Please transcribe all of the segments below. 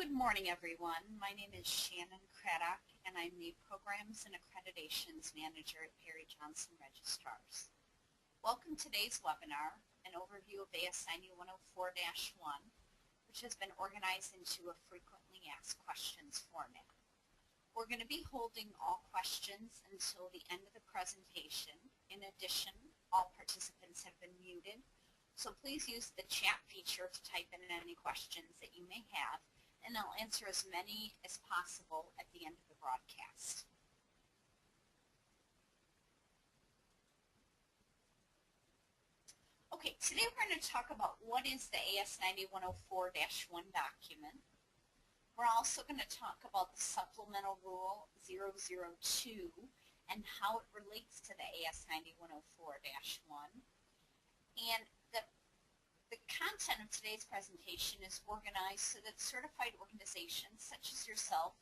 Good morning, everyone. My name is Shannon Craddock, and I'm the Programs and Accreditations Manager at Perry Johnson Registrars. Welcome to today's webinar, an overview of AS9104-1, which has been organized into a frequently asked questions format. We're going to be holding all questions until the end of the presentation. In addition, all participants have been muted, so please use the chat feature to type in any questions that you may have, and I'll answer as many as possible at the end of the broadcast. Okay, today we're going to talk about what is the AS9104-1 document. We're also going to talk about the Supplemental Rule 002 and how it relates to the AS9104-1. And the content of today's presentation is organized so that certified organizations such as yourself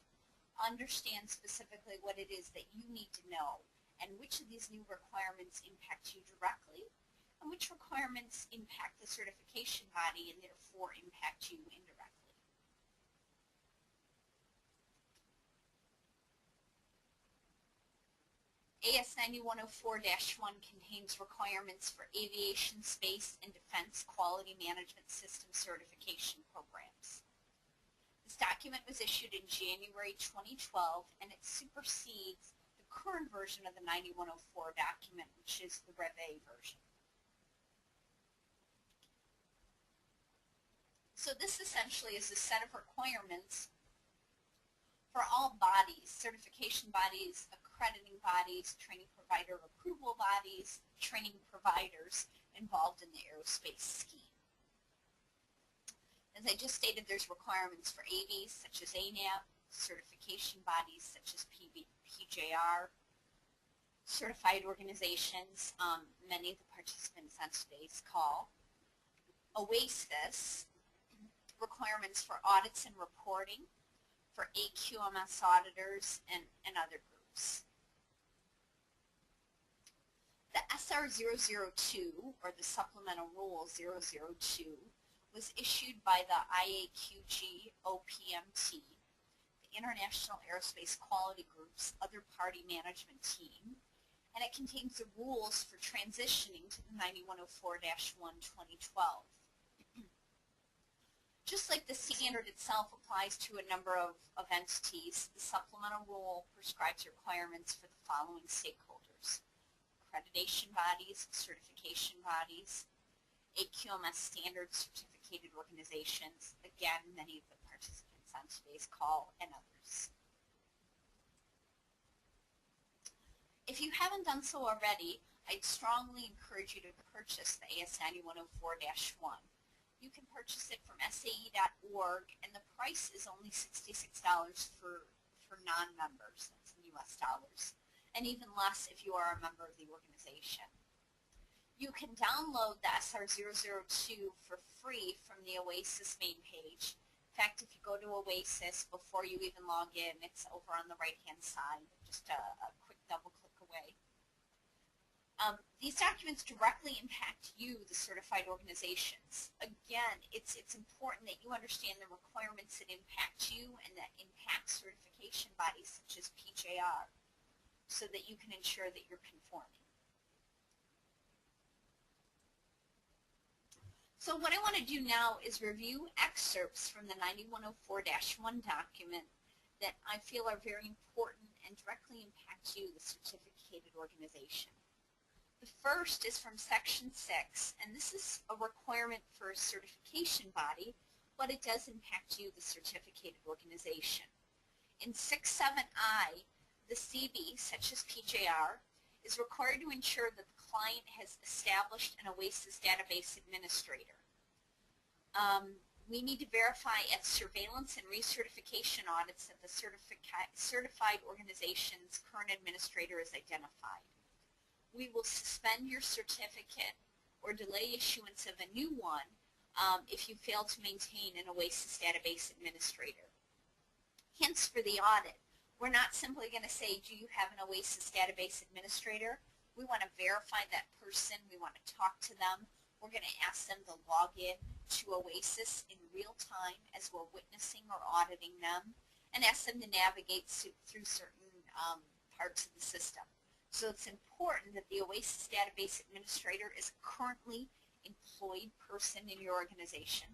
understand specifically what it is that you need to know and which of these new requirements impact you directly and which requirements impact the certification body and therefore impact you indirectly. AS9104-1 contains requirements for aviation, space, and defense quality management system certification programs. This document was issued in January 2012, and it supersedes the current version of the 9104 document, which is the Rev A version. So this essentially is a set of requirements for all bodies, certification bodies, accrediting bodies, training provider approval bodies, training providers involved in the aerospace scheme. As I just stated, there's requirements for AVs such as ANAP, certification bodies such as PJR, certified organizations, many of the participants on today's call, OASIS, requirements for audits and reporting, for AQMS auditors, and other groups. The SR002, or the Supplemental Rule 002, was issued by the IAQG OPMT, the International Aerospace Quality Group's other party management team, and it contains the rules for transitioning to the 9104-1 2012. Just like the standard itself applies to a number of entities, the Supplemental Rule prescribes requirements for the following stakeholders: accreditation bodies, certification bodies, AQMS standard certificated organizations, again, many of the participants on today's call, and others. If you haven't done so already, I'd strongly encourage you to purchase the AS9104-1. You can purchase it from SAE.org, and the price is only $66 for non-members. That's in US dollars, and even less if you are a member of the organization. You can download the SR002 for free from the OASIS main page. In fact, if you go to OASIS before you even log in, it's over on the right-hand side, just a quick double-click away. These documents directly impact you, the certified organizations. Again, it's important that you understand the requirements that impact you and that impact certification bodies such as PJR so that you can ensure that you're conforming. So what I want to do now is review excerpts from the 9104-1 document that I feel are very important and directly impact you, the certificated organization. The first is from Section 6, and this is a requirement for a certification body, but it does impact you, the certificated organization. In 6.7i, the CB, such as PJR, is required to ensure that the client has established an OASIS database administrator. We need to verify at surveillance and recertification audits that the certified organization's current administrator is identified. We will suspend your certificate or delay issuance of a new one if you fail to maintain an OASIS database administrator. Hence, for the audit, we're not simply going to say, do you have an OASIS database administrator? We want to verify that person. We want to talk to them. We're going to ask them to log in to to OASIS in real time as we're witnessing or auditing them, and ask them to navigate through certain parts of the system. So it's important that the OASIS database administrator is a currently employed person in your organization.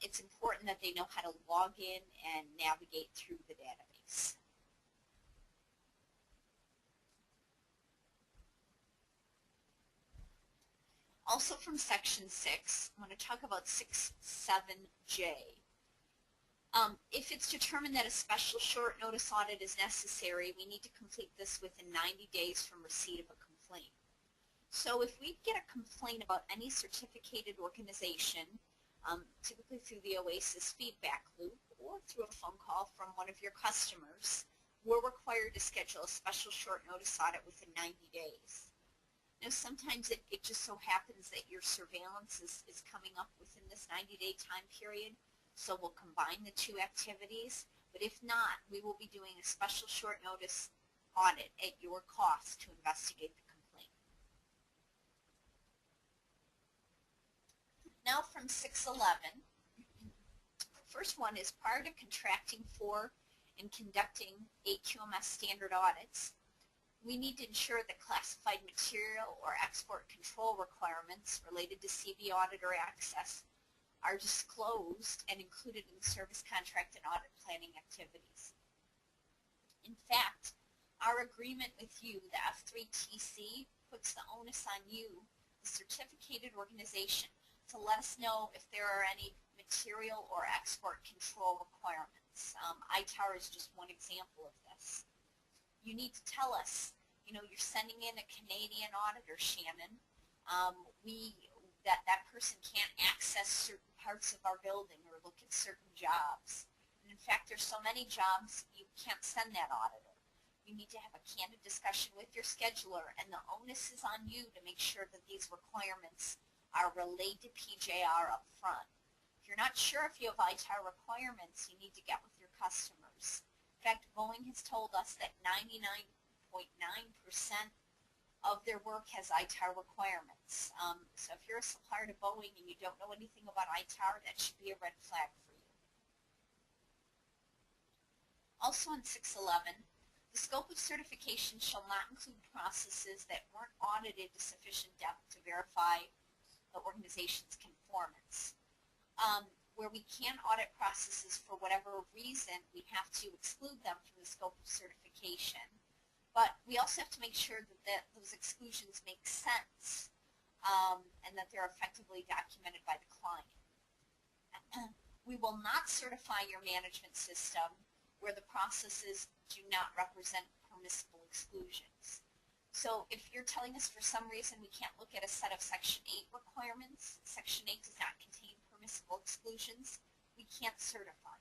It's important that they know how to log in and navigate through the database. Also from Section 6, I'm going to talk about 6.7J. If it's determined that a special short notice audit is necessary, we need to complete this within 90 days from receipt of a complaint. So if we get a complaint about any certificated organization, typically through the OASIS feedback loop or through a phone call from one of your customers, we're required to schedule a special short notice audit within 90 days. Now sometimes it just so happens that your surveillance is coming up within this 90-day time period, so we'll combine the two activities, but if not, we will be doing a special short notice audit at your cost to investigate the complaint. Now from 6.11, the first one is prior to contracting for and conducting AQMS standard audits, we need to ensure that classified material or export control requirements related to CV audit or access are disclosed and included in the service contract and audit planning activities. In fact, our agreement with you, the F3TC, puts the onus on you, the certificated organization, to let us know if there are any material or export control requirements. ITAR is just one example of this. You need to tell us, you're sending in a Canadian auditor, Shannon. That person can't access certain parts of our building or look at certain jobs. And in fact, there's so many jobs you can't send that auditor. You need to have a candid discussion with your scheduler, and the onus is on you to make sure that these requirements are relayed to PJR up front. If you're not sure if you have ITAR requirements, you need to get with your customers. In fact, Boeing has told us that 99.9% of their work has ITAR requirements. So if you're a supplier to Boeing and you don't know anything about ITAR, that should be a red flag for you. Also in 6.11, the scope of certification shall not include processes that weren't audited to sufficient depth to verify the organization's conformance. Where we can audit processes for whatever reason, we have to exclude them from the scope of certification. But we also have to make sure that those exclusions make sense and that they're effectively documented by the client. We will not certify your management system where the processes do not represent permissible exclusions. So if you're telling us for some reason we can't look at a set of Section 8 requirements, Section 8 does not contain permissible exclusions, we can't certify.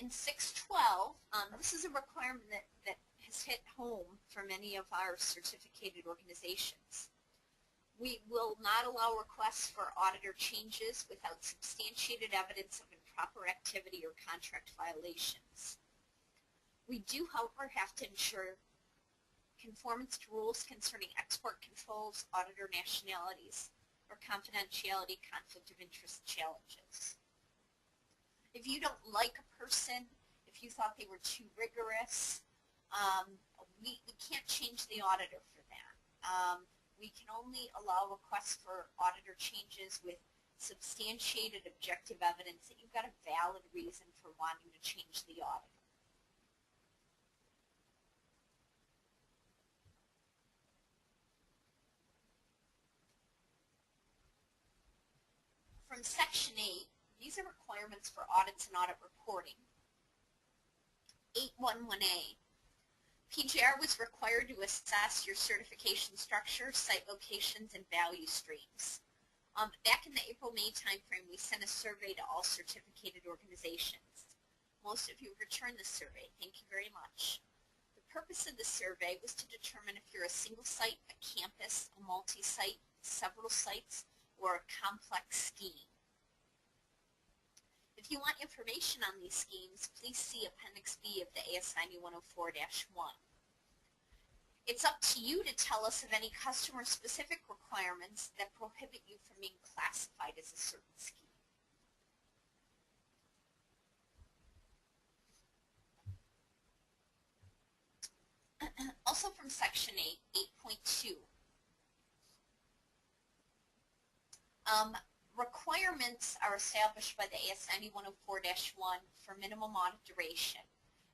In 6.12, this is a requirement that has hit home for many of our certificated organizations. We will not allow requests for auditor changes without substantiated evidence of improper activity or contract violations. We do, however, have to ensure conformance to rules concerning export controls, auditor nationalities, or confidentiality, conflict of interest challenges. If you don't like a person, if you thought they were too rigorous, we can't change the auditor for that. We can only allow requests for auditor changes with substantiated objective evidence that you've got a valid reason for wanting to change the auditor. From Section 8, these are requirements for audits and audit reporting. 8.11a, PJR was required to assess your certification structure, site locations, and value streams. Back in the April-May timeframe, we sent a survey to all certificated organizations. Most of you returned the survey. Thank you very much. The purpose of the survey was to determine if you're a single site, a campus, a multi-site, several sites, or a complex scheme. If you want information on these schemes, please see Appendix B of the AS9104-1. It's up to you to tell us of any customer-specific requirements that prohibit you from being classified as a certain scheme. Also from Section 8.2. Requirements are established by the AS9104-1 for minimum audit duration,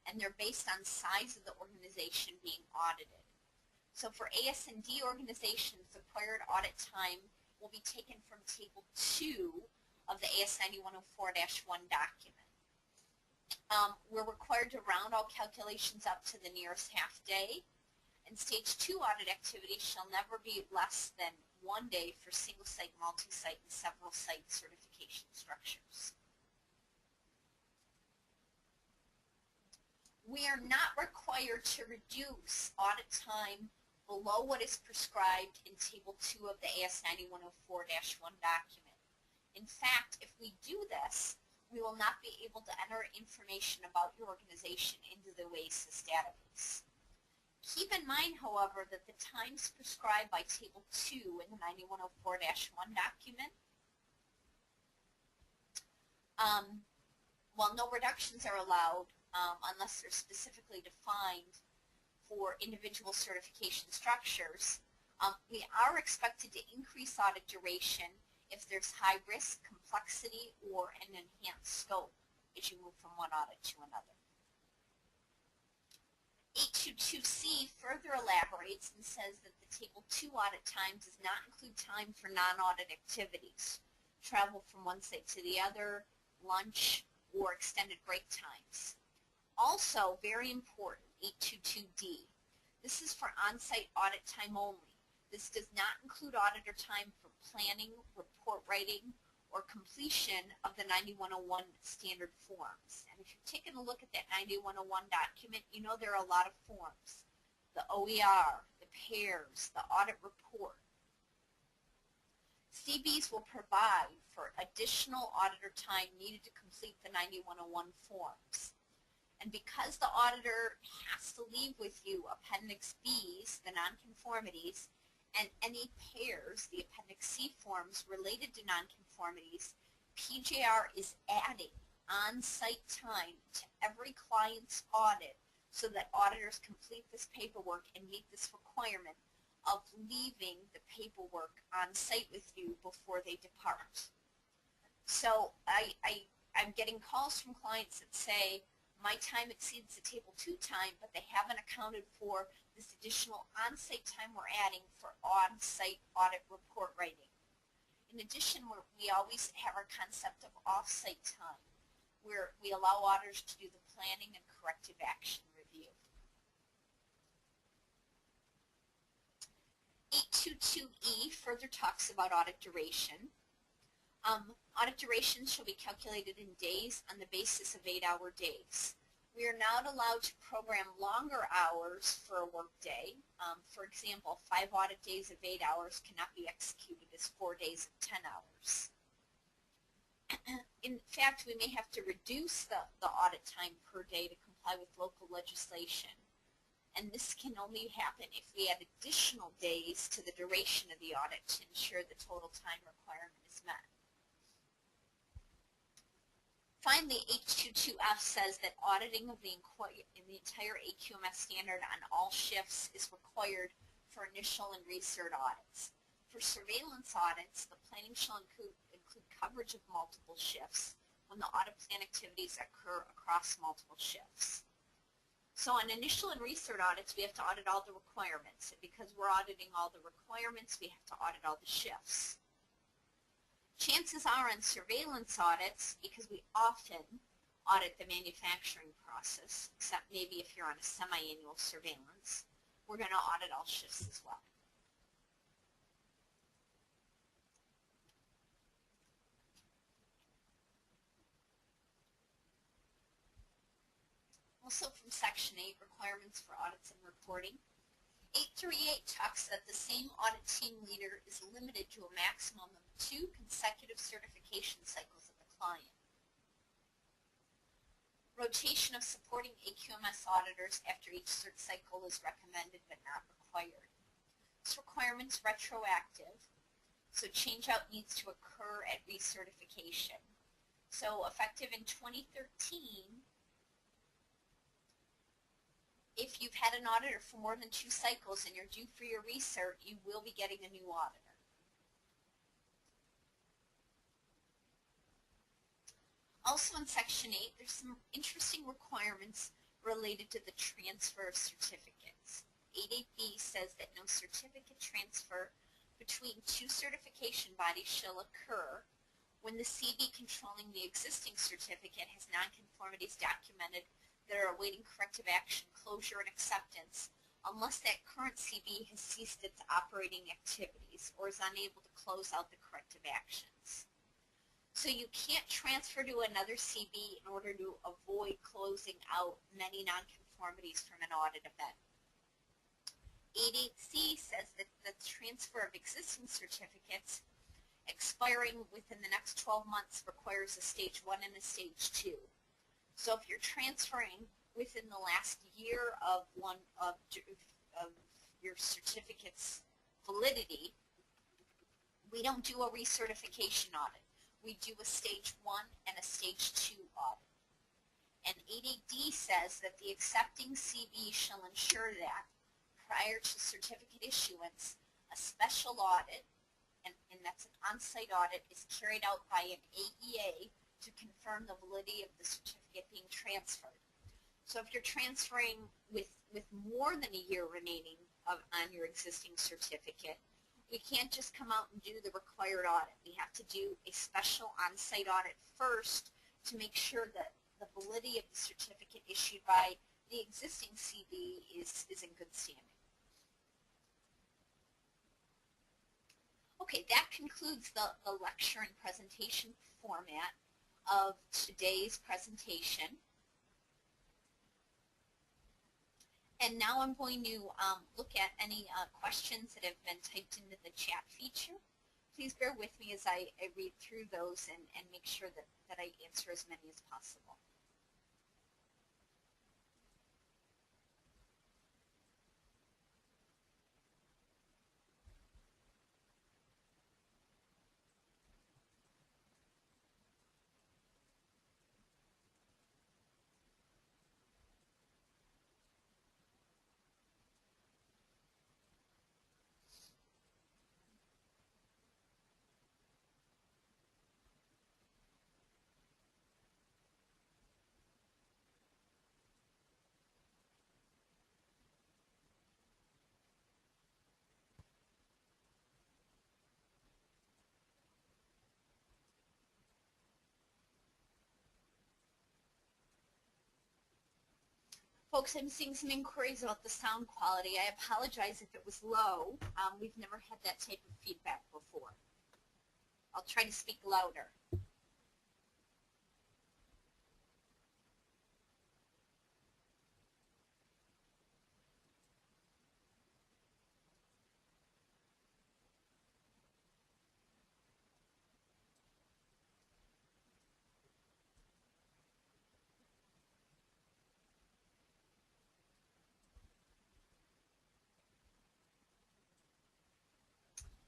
and they're based on size of the organization being audited. So for AS&D organizations, the required audit time will be taken from Table 2 of the AS9104-1 document. We're required to round all calculations up to the nearest half day, and Stage 2 audit activities shall never be less than 1 day for single-site, multi-site, and several-site certification structures. We are not required to reduce audit time below what is prescribed in Table 2 of the AS9104-1 document. In fact, if we do this, we will not be able to enter information about your organization into the OASIS database. Keep in mind, however, that the times prescribed by Table 2 in the 9104-1 document, while no reductions are allowed unless they're specifically defined for individual certification structures, we are expected to increase audit duration if there's high risk, complexity, or an enhanced scope as you move from one audit to another. 822C further elaborates and says that the Table 2 audit time does not include time for non-audit activities, travel from one site to the other, lunch, or extended break times. Also, very important, 822D, this is for on-site audit time only. This does not include auditor time for planning, report writing, or completion of the 9101 standard forms. And if you're taking a look at that 9101 document, you know there are a lot of forms. The OER, the pairs, the audit report. CBs will provide for additional auditor time needed to complete the 9101 forms. And because the auditor has to leave with you Appendix Bs, the nonconformities, and any pairs, the Appendix C forms related to nonconformities, PJR is adding on-site time to every client's audit so that auditors complete this paperwork and meet this requirement of leaving the paperwork on-site with you before they depart. So I'm getting calls from clients that say, my time exceeds the Table 2 time, but they haven't accounted for this additional on-site time we're adding for on-site audit report writing. In addition, we always have our concept of off-site time, where we allow auditors to do the planning and corrective action review. 822E further talks about audit duration. Audit duration shall be calculated in days on the basis of 8-hour days. We are not allowed to program longer hours for a work day. For example, 5 audit days of 8 hours cannot be executed as 4 days of 10 hours. In fact, we may have to reduce the audit time per day to comply with local legislation. And this can only happen if we add additional days to the duration of the audit to ensure the total time requirement is met. Finally, 822F says that auditing of the entire AQMS standard on all shifts is required for initial and recert audits. For surveillance audits, the planning shall include coverage of multiple shifts when the audit plan activities occur across multiple shifts. So on initial and recert audits, we have to audit all the requirements. And because we're auditing all the requirements, we have to audit all the shifts. Chances are on surveillance audits, because we often audit the manufacturing process, except maybe if you're on a semi-annual surveillance, we're going to audit all shifts as well. Also from Section 8, requirements for audits and reporting. 838 talks that the same audit team leader is limited to a maximum of 2 consecutive certification cycles of the client. Rotation of supporting AQMS auditors after each cert cycle is recommended but not required. This requirement is retroactive, so change-out needs to occur at recertification. So effective in 2013, if you've had an auditor for more than 2 cycles and you're due for your recert, you will be getting a new auditor. Also in Section 8, there's some interesting requirements related to the transfer of certificates. 8.8b says that no certificate transfer between 2 certification bodies shall occur when the CB controlling the existing certificate has nonconformities documented that are awaiting corrective action, closure, and acceptance, unless that current CB has ceased its operating activities or is unable to close out the corrective actions. So you can't transfer to another CB in order to avoid closing out many nonconformities from an audit event. 8.8c says that the transfer of existing certificates expiring within the next 12 months requires a Stage 1 and a Stage 2. So if you're transferring within the last year of your certificate's validity, we don't do a recertification audit. We do a Stage 1 and a Stage 2 audit. And 8.8d says that the accepting CB shall ensure that prior to certificate issuance, a special audit, and that's an on-site audit, is carried out by an AEA to confirm the validity of the certificate being transferred. So if you're transferring with more than a year remaining on your existing certificate, we can't just come out and do the required audit. We have to do a special on-site audit first to make sure that the validity of the certificate issued by the existing CB is in good standing. Okay, that concludes the lecture and presentation format of today's presentation. And now I'm going to look at any questions that have been typed into the chat feature. Please bear with me as I read through those and make sure that I answer as many as possible. Folks, I'm seeing some inquiries about the sound quality. I apologize if it was low. We've never had that type of feedback before. I'll try to speak louder.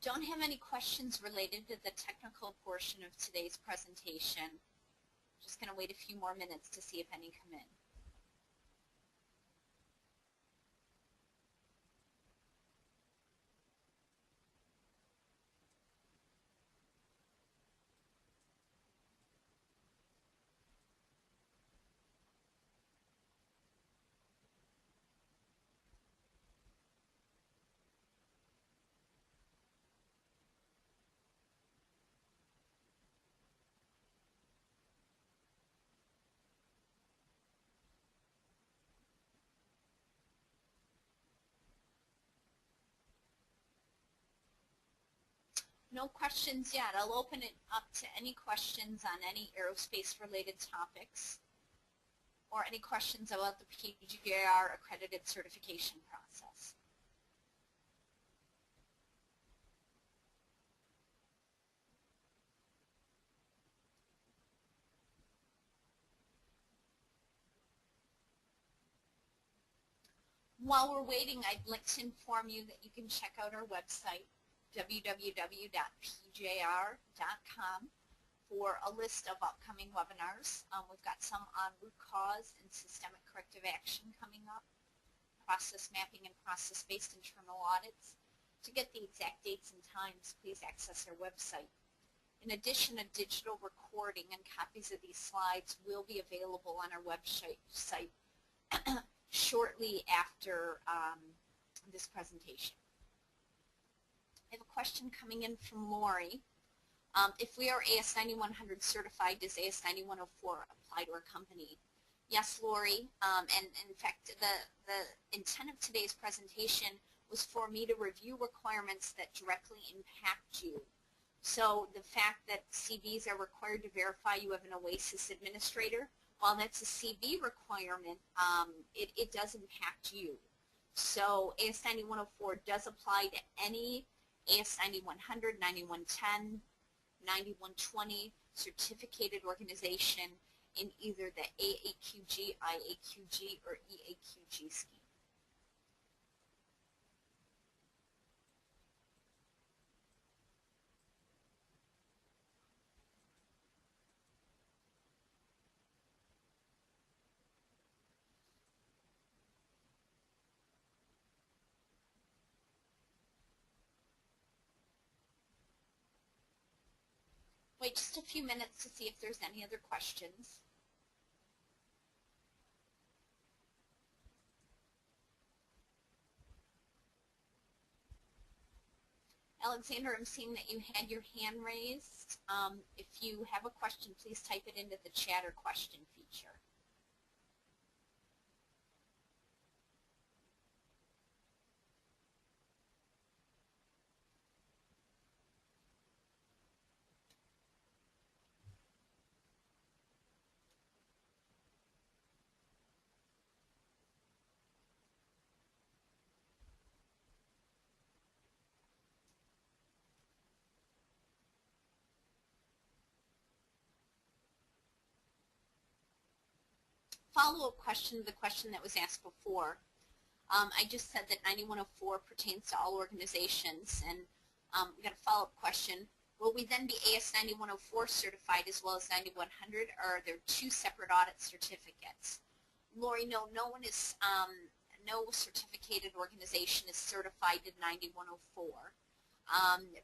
Don't have any questions related to the technical portion of today's presentation. Just going to wait a few more minutes to see if any come in. No questions yet. I'll open it up to any questions on any aerospace-related topics or any questions about the PGR accredited certification process. While we're waiting, I'd like to inform you that you can check out our website, www.pjr.com, for a list of upcoming webinars. We've got some on root cause and systemic corrective action coming up, process mapping and process-based internal audits. To get the exact dates and times, please access our website. In addition, a digital recording and copies of these slides will be available on our website shortly after this presentation. I have a question coming in from Lori. If we are AS9100 certified, does AS9104 apply to our company? Yes, Lori, and in fact the intent of today's presentation was for me to review requirements that directly impact you. So the fact that CVs are required to verify you have an OASIS administrator, while that's a CV requirement, it does impact you. So AS9104 does apply to any AS9100, 9110, 9120 certificated organization in either the AAQG, IAQG, or EAQG scheme. Wait just a few minutes to see if there's any other questions. Alexander, I'm seeing that you had your hand raised. If you have a question, please type it into the chat or question feature. Follow-up question, the question that was asked before. I just said that 9104 pertains to all organizations, and we got a follow-up question. Will we then be AS9104 certified as well as 9100, or are there two separate audit certificates? Lori, no one is, no certificated organization is certified in 9104.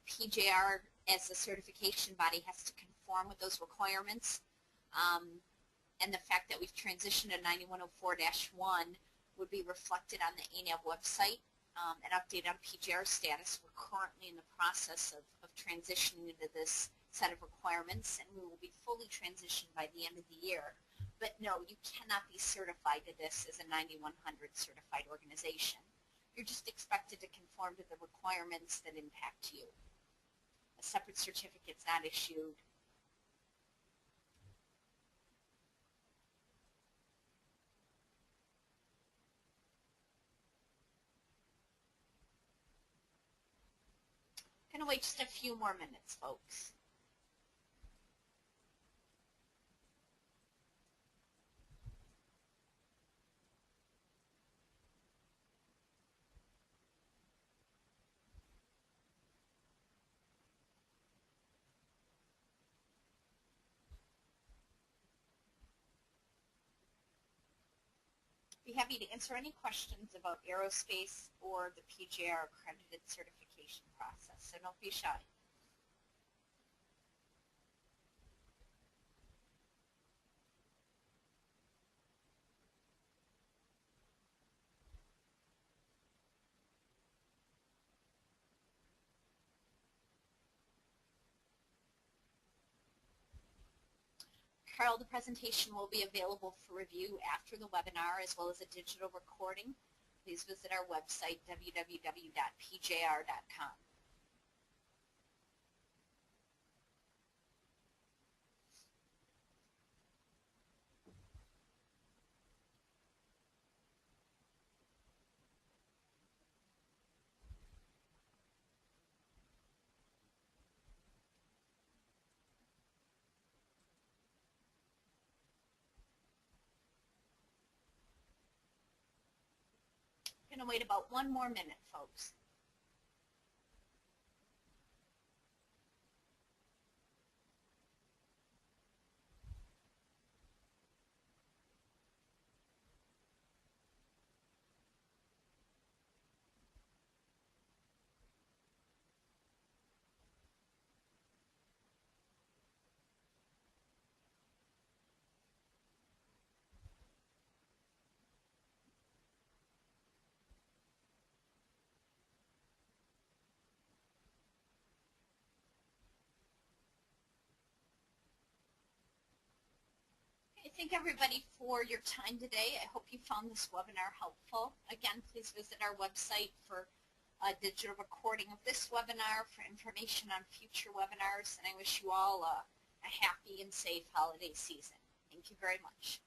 PJR, as a certification body, has to conform with those requirements. And the fact that we've transitioned to 9104-1 would be reflected on the ANAB website and updated on PJR status. We're currently in the process of transitioning into this set of requirements, and we will be fully transitioned by the end of the year. But no, you cannot be certified to this as a 9100 certified organization. You're just expected to conform to the requirements that impact you. A separate certificate's not issued. I'm going to wait just a few more minutes, folks. Be happy to answer any questions about aerospace or the PJR accredited certification process, so don't be shy. Carl, the presentation will be available for review after the webinar as well as a digital recording. Please visit our website, www.pjr.com. going to wait about 1 more minute, folks. Thank everybody for your time today. I hope you found this webinar helpful. Again, please visit our website for a digital recording of this webinar, for information on future webinars, and I wish you all a happy and safe holiday season. Thank you very much.